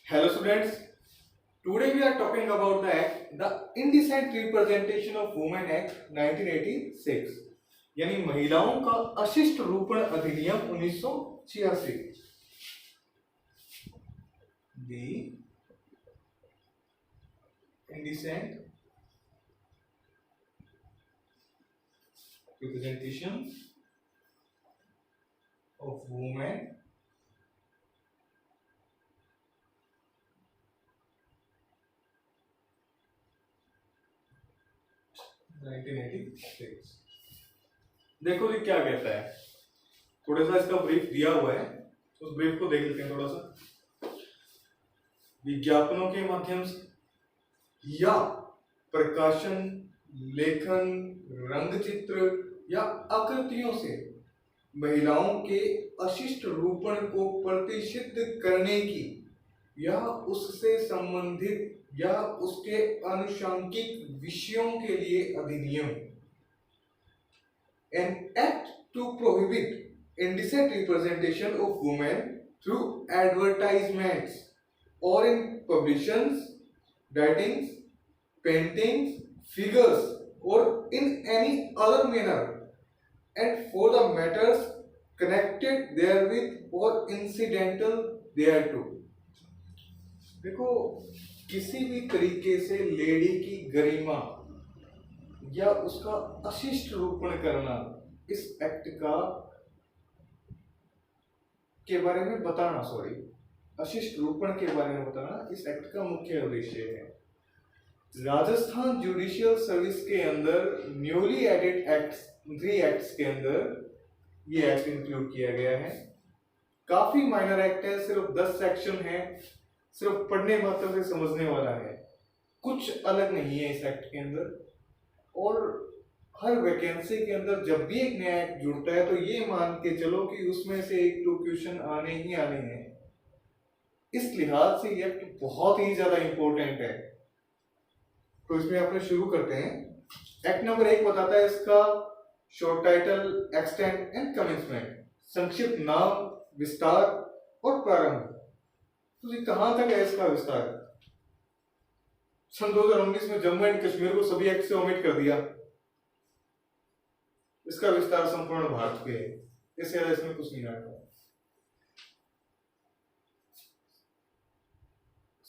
Hello students, today we are talking about the act, the Indecent Representation of Women Act 1986, यानी महिलाओं का अशिष्ट रूपण अधिनियम 1986। The Indecent Representation of Women 1986। देखो जी क्या कहता है, थोड़ा सा इसका ब्रीफ दिया हुआ है, उस ब्रीफ को देख लेते हैं थोड़ा सा। विज्ञापनों के माध्यम से या प्रकाशन, लेखन, रंगचित्र या आकृतियों से महिलाओं के अशिष्ट रूपण को प्रतिषिद्ध करने की या उससे संबंधित या उसके आनुषंगिक विषयों के लिए अधिनियम। An act to prohibit indecent representation of women through advertisements or in publications, writings, paintings, figures, or in any other manner, and for the matters connected therewith or incidental thereto। देखो, किसी भी तरीके से लेडी की गरिमा या उसका अशिष्ट रूपण करना इस एक्ट का के बारे में बताना, अशिष्ट रूपण के बारे में बताना इस एक्ट का मुख्य उद्देश्य है। राजस्थान जुडिशियल सर्विस के अंदर न्यूली एडेड एक्ट्स, 3 एक्ट्स के अंदर ये एक्ट इंक्लूड किया गया है। काफी माइनर एक्ट है, सिर्फ 10 सेक्शन है, सिर्फ पढ़ने मात्र से समझने वाला है, कुछ अलग नहीं है इस एक्ट के अंदर। और हर वैकेंसी के अंदर जब भी एक नया एक्ट जुड़ता है तो ये मान के चलो कि उसमें से 1-2 क्वेश्चन आने ही आने हैं। इस लिहाज से ये एक्ट बहुत ही ज्यादा इंपॉर्टेंट है। तो इसमें अपने शुरू करते हैं। एक्ट नंबर 1 बताता है इसका short title, extent and commencement, संक्षिप्त नाम, विस्तार और प्रारंभ। तो ये कहां तक है इसका विस्तार? सन 2019 में जम्मू एंड कश्मीर को सभी एक्ट से ओमिट कर दिया। इसका विस्तार संपूर्ण भारत पे है, इससे ज्यादा इसमें कुछ नहीं आता।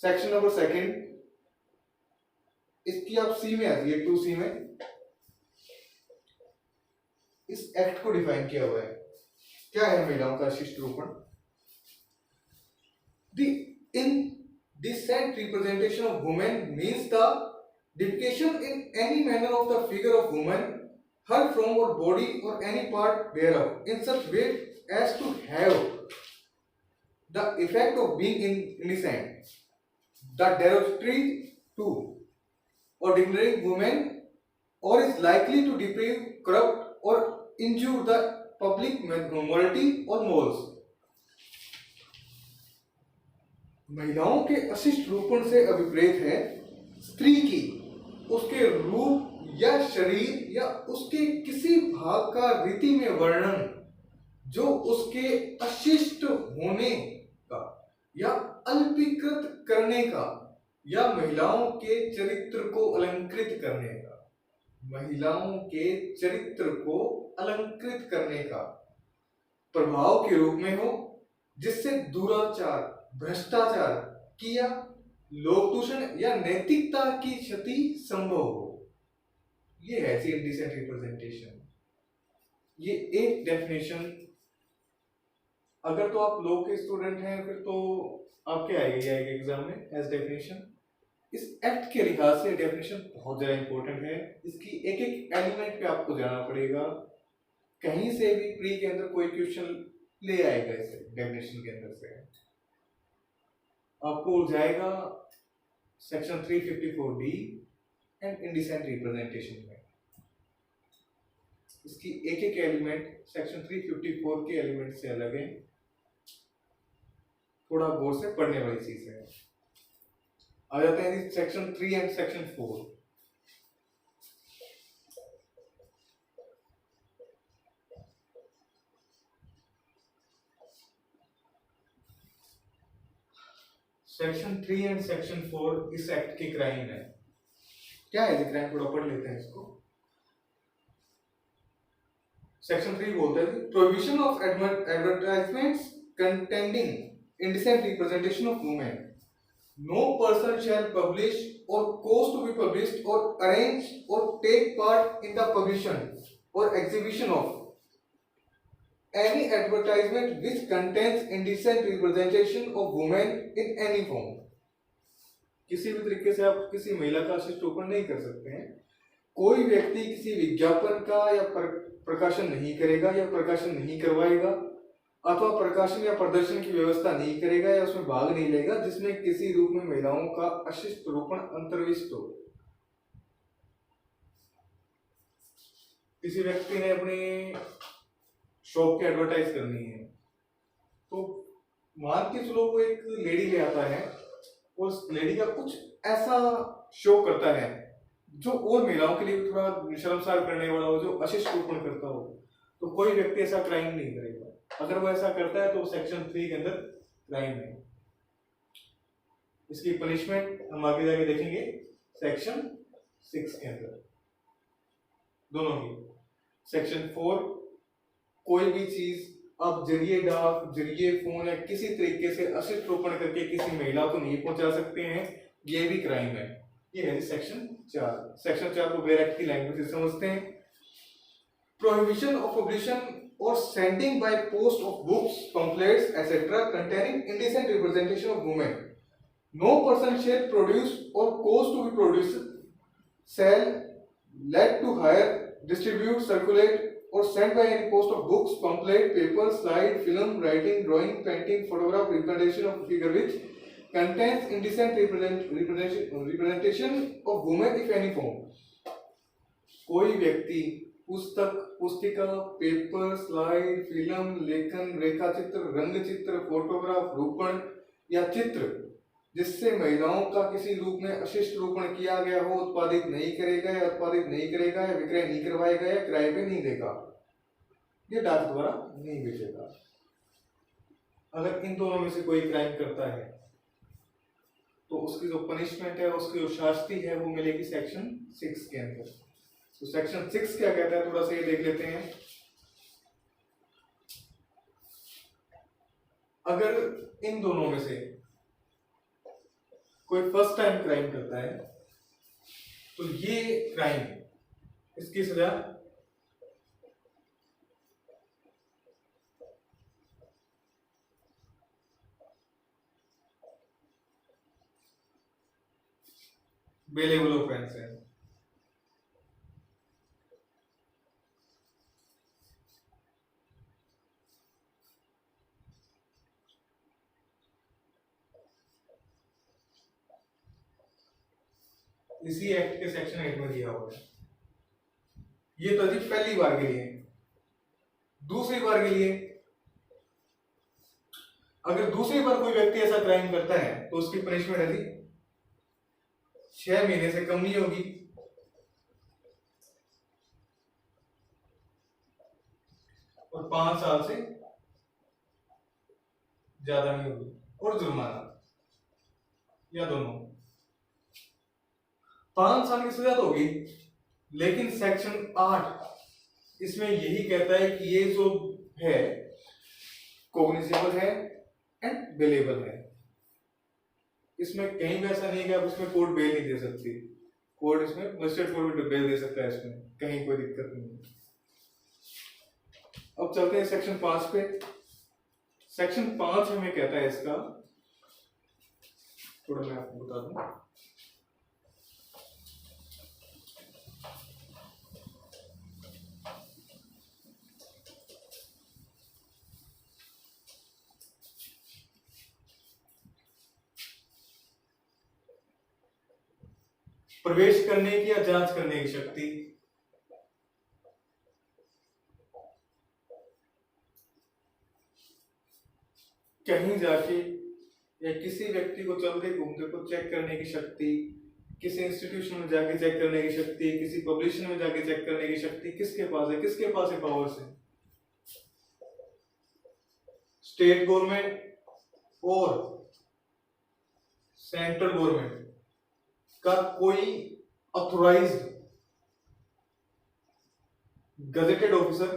सेक्शन नंबर 2, इसकी आप सी में आती है, 2C में इस एक्ट को डिफाइन किया हुआ है। क्या है महिलाओं का अशिष्ट रूपण? The indecent representation of women means the depiction in any manner of the figure of woman, her form or body or any part thereof in such way as to have the effect of being indecent, the derogatory to or degrading women, or is likely to deprave, corrupt or injure the public morality or morals। महिलाओं के अशिष्ट रूपण से अभिप्रेत है स्त्री की उसके रूप या शरीर या उसके किसी भाग का रीति में वर्णन जो उसके अशिष्ट होने का या अल्पीकृत करने का या महिलाओं के चरित्र को अलंकृत करने का, महिलाओं के चरित्र को अलंकृत करने का प्रभाव के रूप में हो, जिससे दुराचार, भ्रष्टाचार किया, लोक दूषण या नैतिकता की क्षति संभव हो। ये है इंडिसेंट रिप्रेजेंटेशन। ये एक डेफिनेशन, अगर तो आप लॉ के स्टूडेंट हैं फिर तो आपके आएगी एग्जाम में एज डेफिनेशन। इस एक्ट के लिहाज से डेफिनेशन बहुत ज्यादा इंपॉर्टेंट है। इसकी एक एक एलिमेंट पे आपको जाना पड़ेगा। कहीं से भी प्री के अंदर कोई क्वेश्चन ले आएगा इसे डेफिनेशन के अंदर से, आपको उलझाएगा section 354D and indecent representation में। इसकी एक एक एलिमेंट सेक्शन 354 के एलिमेंट से अलग है, थोड़ा गौर से पढ़ने वाली चीज है। आ जाते हैं section 3 and section 4। Section 3 and section 4 इस एक्ट के क्राइम है। क्या है ये क्राइम, थोड़ा पढ़ लेते हैं इसको। सेक्शन 3 बोलता है prohibition of advertisements containing indecent representation of women. No person shall publish or cause to be published or arrange or take part in the publication or exhibition of any advertisement which contains indecent representation of women in any form। किसी भी तरीके से आप किसी महिला का अशिष्टोपन नहीं कर सकते हैं। कोई व्यक्ति किसी विज्ञापन का या प्रकाशन नहीं करेगा या प्रकाशन नहीं करवाएगा अथवा प्रकाशन या प्रदर्शन की व्यवस्था नहीं करेगा या उसमें भाग नहीं लेगा जिसमें किसी रूप में महिलाओं का अशिष्ट रोपण अंतर्विष्ट हो। किसी व्यक्ति ने अपनी शॉप की एडवर्टाइज करनी है तो मान के चलो वो एक लेडी ले आता है, उस लेडी का कुछ ऐसा शो करता है जो और महिलाओं के लिए थोड़ा शर्मसार करने वाला हो, जो अशिष्ट रोपण करता हो, तो कोई व्यक्ति ऐसा क्राइम नहीं करेगा। अगर वो ऐसा करता है तो सेक्शन 3 के अंदर क्राइम है। इसकी पनिशमेंट हम आगे जाके देखेंगे सेक्शन 6 के अंदर दोनों की। सेक्शन 4 कोई भी चीज आप जरिए डाक, जरिए फोन या किसी तरीके से अशिष्ट रोपण करके किसी महिला को नहीं पहुंचा सकते हैं, ये भी क्राइम है। ये है सेक्शन 4। सेक्शन 4 को वेयर एक्ट की लैंग्वेज से समझते हैं। Prohibition of publication or sending by post of books, pamphlets, etc. containing indecent representation of women. No person shall produce or cause to be produced, sell, let to hire, distribute, circulate, or send by any post of books, pamphlet, paper, slide, film, writing, drawing, painting, photograph, representation of figure which contains indecent representation of women if any form. कोई व्यक्ति पुस्तक, पुस्तिका, paper, slide, film, लेखन, रेखाचित्र, रंग चित्र, photograph, रूपण या चित्र जिससे महिलाओं का किसी रूप में अशिष्ट रूपण किया गया हो उत्पादित नहीं करेगा या विक्रय नहीं करवाएगा या किराए पे नहीं देगा, ये डाक द्वारा नहीं बेचेगा। अगर इन दोनों में से कोई क्राइम करता है तो उसकी जो पनिशमेंट है, उसकी जो शास्ति है वो मिलेगी सेक्शन 6 के अंदर। तो सेक्शन 6 क्या कहता है थोड़ा सा ये देख लेते हैं। अगर इन दोनों में से कोई फर्स्ट टाइम क्राइम करता है तो ये क्राइम, इसकी सजा बेलेबल ऑफेंस है। इसी एक्ट के सेक्शन 8 में दिया हुआ है। ये तो जी पहली बार के लिए। दूसरी बार के लिए, अगर दूसरी बार कोई व्यक्ति ऐसा क्राइम करता है तो उसकी पनिशमेंट है जी 6 महीने से कम नहीं होगी और 5 साल से ज्यादा नहीं होगी और जुर्माना या दोनों। 5 साल की सजा तो होगी, लेकिन सेक्शन 8 इसमें यही कहता है कि ये जो है कॉग्निजेबल है एंड बेलेबल है। इसमें कहीं भी ऐसा नहीं है कि आप इसमें कोर्ट बेल नहीं दे सकती। कोर्ट इसमें मजिस्ट्रेट कोर्ट भी बेल दे सकता है, इसमें कहीं कोई दिक्कत नहीं है। अब चलते हैं सेक्शन 5 पे। सेक्शन 5 हमें कहता है इसका, थोड़ा मैं आपको बता दूं। प्रवेश करने की या जांच करने की शक्ति, कहीं जाके या किसी व्यक्ति को चलते घूमते को चेक करने की शक्ति, किसी इंस्टीट्यूशन में जाके चेक करने की शक्ति, किसी पब्लिशन में जाके चेक करने की शक्ति किसके पास है? किसके पास है पावर्स है? स्टेट गवर्नमेंट और सेंट्रल गवर्नमेंट का कोई ऑथोराइज्ड गजेटेड ऑफिसर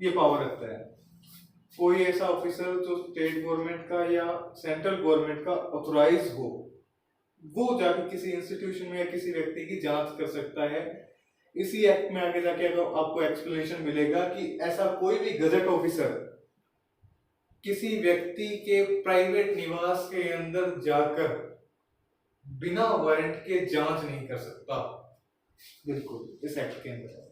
ये पावर रखता है। कोई ऐसा ऑफिसर जो स्टेट गवर्नमेंट का या सेंट्रल गवर्नमेंट का ऑथोराइज हो, वो जाके किसी इंस्टीट्यूशन में या किसी व्यक्ति की जांच कर सकता है। इसी एक्ट में आगे जाके आपको एक्सप्लेनेशन मिलेगा कि ऐसा कोई भी गजेट ऑफिसर किसी व्यक्ति के प्राइवेट निवास के अंदर जाकर बिना वारंट के जांच नहीं कर सकता। बिल्कुल इस एक्ट के अंदर।